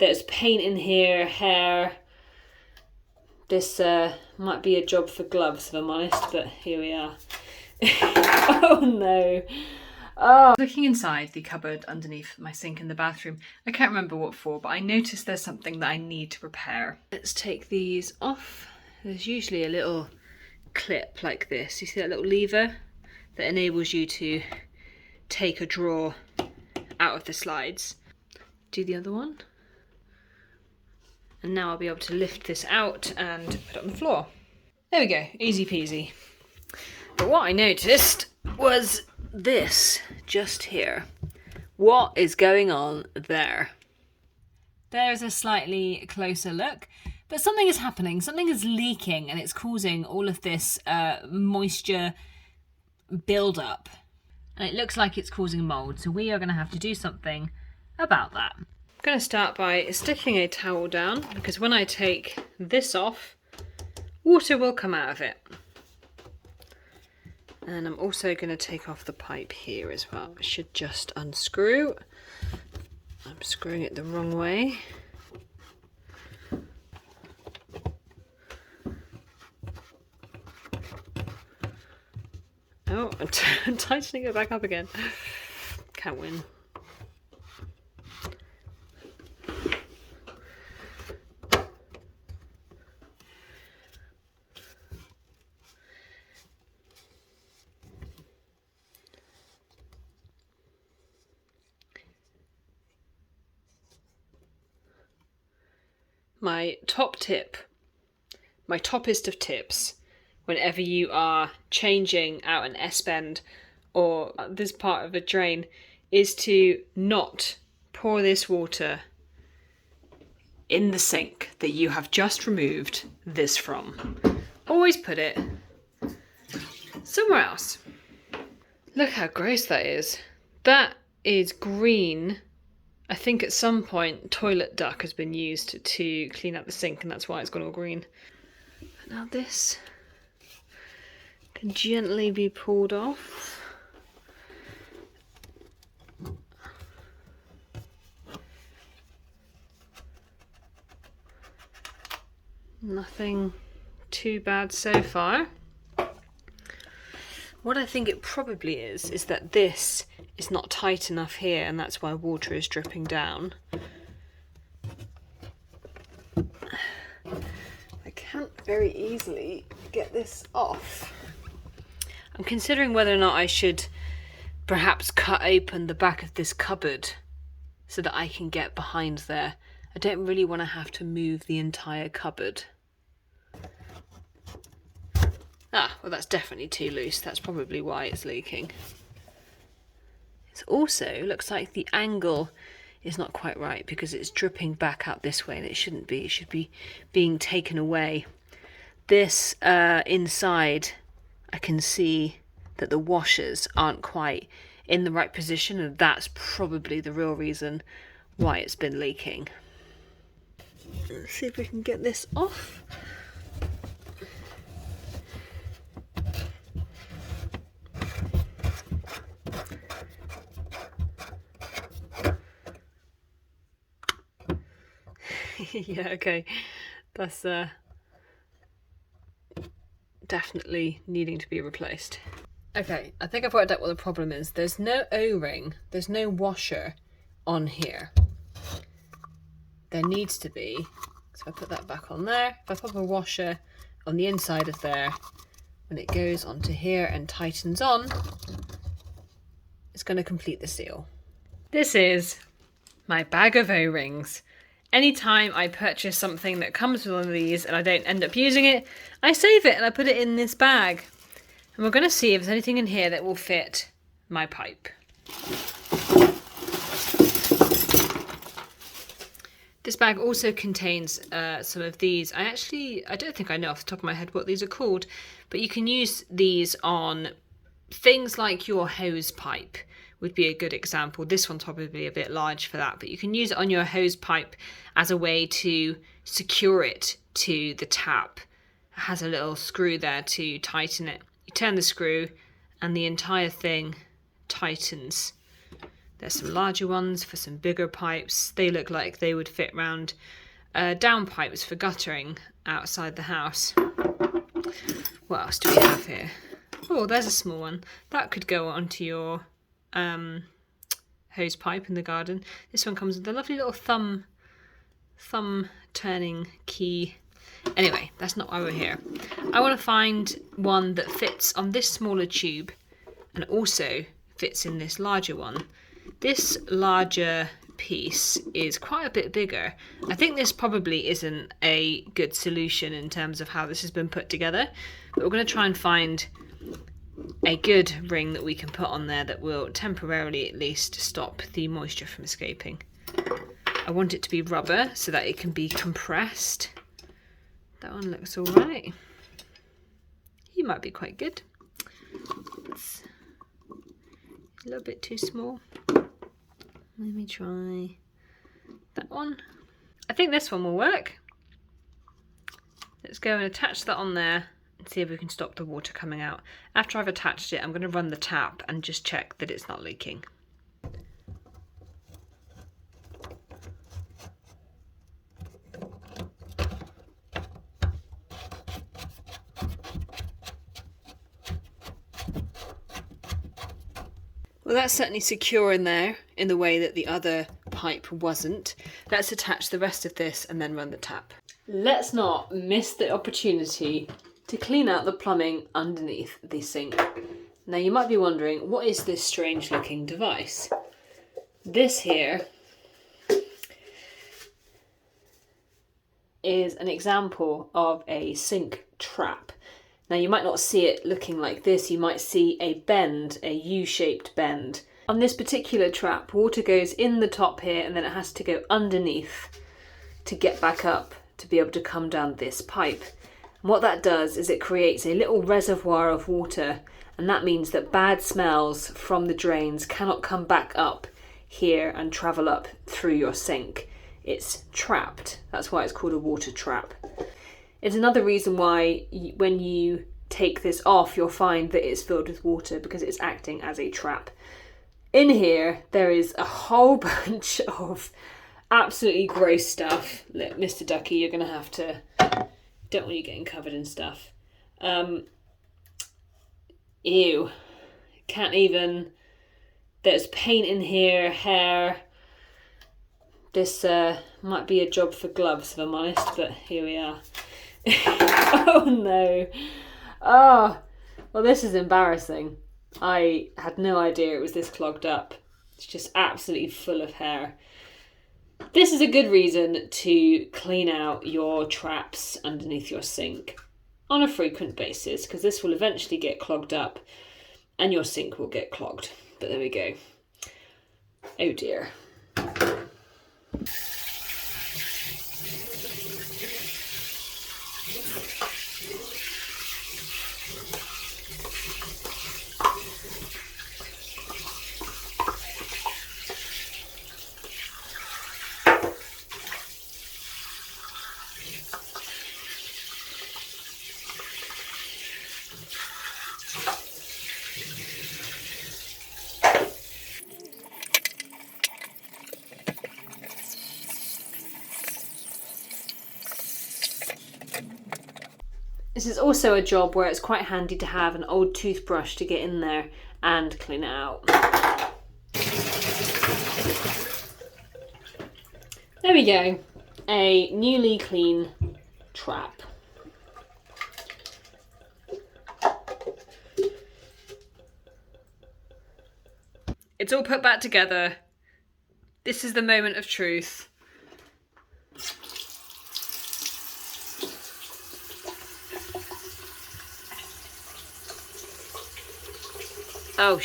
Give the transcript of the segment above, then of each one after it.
There's paint in here, hair. This might be a job for gloves if I'm honest, but here we are. Oh no. Oh. Looking inside the cupboard underneath my sink in the bathroom, I can't remember what for, but I noticed there's something that I need to repair. Let's take these off. There's usually a little clip like this. You see that little lever that enables you to take a drawer out of the slides. Do the other one. And now I'll be able to lift this out and put it on the floor. There we go, easy peasy. But what I noticed was this just here. What is going on there? There's a slightly closer look, but something is happening. Something is leaking and it's causing all of this moisture build-up. And it looks like it's causing mold, so we are going to have to do something about that. I'm going to start by sticking a towel down, because when I take this off, water will come out of it. And I'm also going to take off the pipe here as well. I should just unscrew. I'm screwing it the wrong way. Oh, I'm tightening it back up again. Can't win. My top tip, my toppest of tips, whenever you are changing out an S-bend or this part of a drain, is to not pour this water in the sink that you have just removed this from. Always put it somewhere else. Look how gross that is. That is green. I think at some point toilet duck has been used to clean up the sink, and that's why it's gone all green. But now this can gently be pulled off. Nothing too bad so far. What I think it probably is that this is not tight enough here, and that's why water is dripping down. I can't very easily get this off. I'm considering whether or not I should perhaps cut open the back of this cupboard so that I can get behind there. I don't really want to have to move the entire cupboard. Ah, well that's definitely too loose. That's probably why it's leaking. It also looks like the angle is not quite right because it's dripping back out this way and it shouldn't be. It should be being taken away. This inside, I can see that the washers aren't quite in the right position, and that's probably the real reason why it's been leaking. Let's see if we can get this off. Yeah, okay. That's definitely needing to be replaced. Okay, I think I've worked out what the problem is. There's no O-ring, there's no washer on here. There needs to be. So I put that back on there. If I put a washer on the inside of there, when it goes onto here and tightens on, it's going to complete the seal. This is my bag of O-rings. Anytime I purchase something that comes with one of these and I don't end up using it, I save it and I put it in this bag. And we're going to see if there's anything in here that will fit my pipe. This bag also contains some of these. I don't think I know off the top of my head what these are called, but you can use these on things like your hose pipe. Would be a good example. This one's probably a bit large for that, but you can use it on your hose pipe as a way to secure it to the tap. It has a little screw there to tighten it. You turn the screw and the entire thing tightens There's some larger ones for some bigger pipes. They look like they would fit round down pipes for guttering outside the house. What else do we have here? Oh, there's a small one. That could go onto your hose pipe in the garden. This one comes with a lovely little thumb turning key. Anyway, that's not why we're here. I want to find one that fits on this smaller tube and also fits in this larger one. This larger piece is quite a bit bigger. I think this probably isn't a good solution in terms of how this has been put together, but we're going to try and find a good ring that we can put on there that will temporarily at least stop the moisture from escaping. I want it to be rubber so that it can be compressed. That one looks all right. He might be quite good. It's a little bit too small. Let me try that one. I think this one will work. Let's go and attach that on there and see if we can stop the water coming out. After I've attached it, I'm going to run the tap and just check that it's not leaking. Well, that's certainly secure in there in the way that the other pipe wasn't. Let's attach the rest of this and then run the tap. Let's not miss the opportunity to clean out the plumbing underneath the sink. Now you might be wondering, what is this strange looking device? This here is an example of a sink trap. Now you might not see it looking like this, you might see a bend, a U-shaped bend. On this particular trap, water goes in the top here and then it has to go underneath to get back up to be able to come down this pipe. And what that does is it creates a little reservoir of water, and that means that bad smells from the drains cannot come back up here and travel up through your sink. It's trapped. That's why it's called a water trap. It's another reason why when you take this off, you'll find that it's filled with water because it's acting as a trap. In here, there is a whole bunch of absolutely gross stuff. Look, Mr. Ducky, you're going to have to... Don't want you getting covered in stuff. Ew. Can't even... There's paint in here, hair. This might be a job for gloves, if I'm honest, but here we are. Oh no. Oh, well, this is embarrassing. I had no idea it was this clogged up. It's just absolutely full of hair. This is a good reason to clean out your traps underneath your sink on a frequent basis, because this will eventually get clogged up and your sink will get clogged. But there we go. Oh dear. This is also a job where it's quite handy to have an old toothbrush to get in there and clean it out. There we go, a newly clean trap. It's all put back together. This is the moment of truth. Oh,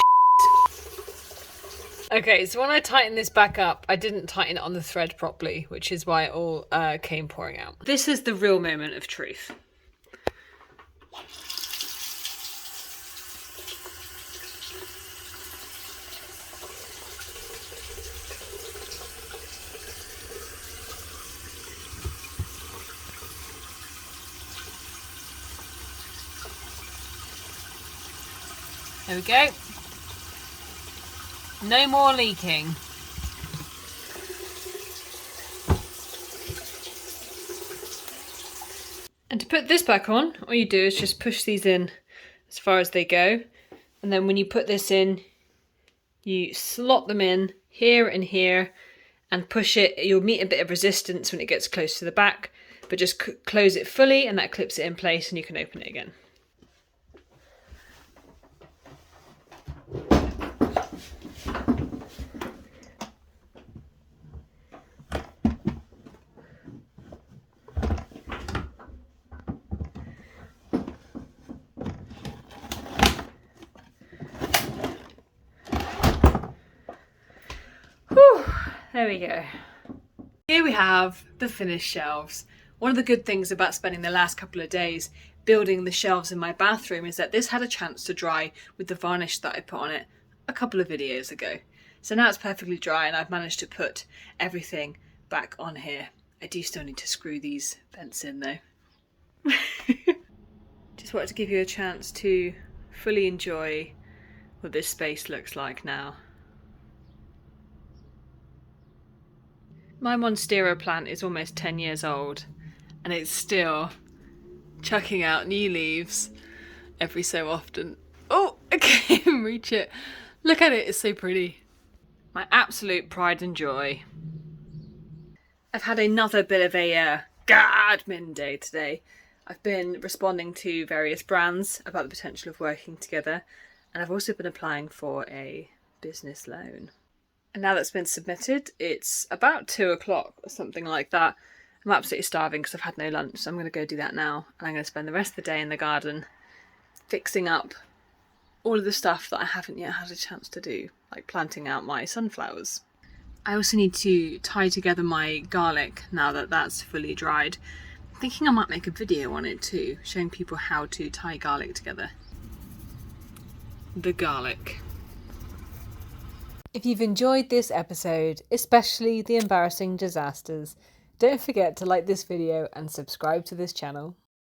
okay, so when I tighten this back up, I didn't tighten it on the thread properly, which is why it all came pouring out. This is the real moment of truth. There we go. No more leaking. And to put this back on, all you do is just push these in as far as they go. And then when you put this in, you slot them in here and here and push it. You'll meet a bit of resistance when it gets close to the back, but just close it fully and that clips it in place and you can open it again. Whew, there we go. Here we have the finished shelves. One of the good things about spending the last couple of days building the shelves in my bathroom is that this had a chance to dry with the varnish that I put on it a couple of videos ago. So now it's perfectly dry and I've managed to put everything back on here. I do still need to screw these vents in though. Just wanted to give you a chance to fully enjoy what this space looks like now. My Monstera plant is almost 10 years old and it's still chucking out new leaves every so often. Oh, I can't even reach it. Look at it, it's so pretty. My absolute pride and joy. I've had another bit of a admin day today. I've been responding to various brands about the potential of working together, and I've also been applying for a business loan. And now that's been submitted, it's about 2 o'clock or something like that. I'm absolutely starving because I've had no lunch, so I'm going to go do that now. And I'm going to spend the rest of the day in the garden fixing up all of the stuff that I haven't yet had a chance to do, like planting out my sunflowers. I also need to tie together my garlic now that that's fully dried. I'm thinking I might make a video on it too, showing people how to tie garlic together. The garlic. If you've enjoyed this episode, especially the embarrassing disasters, don't forget to like this video and subscribe to this channel.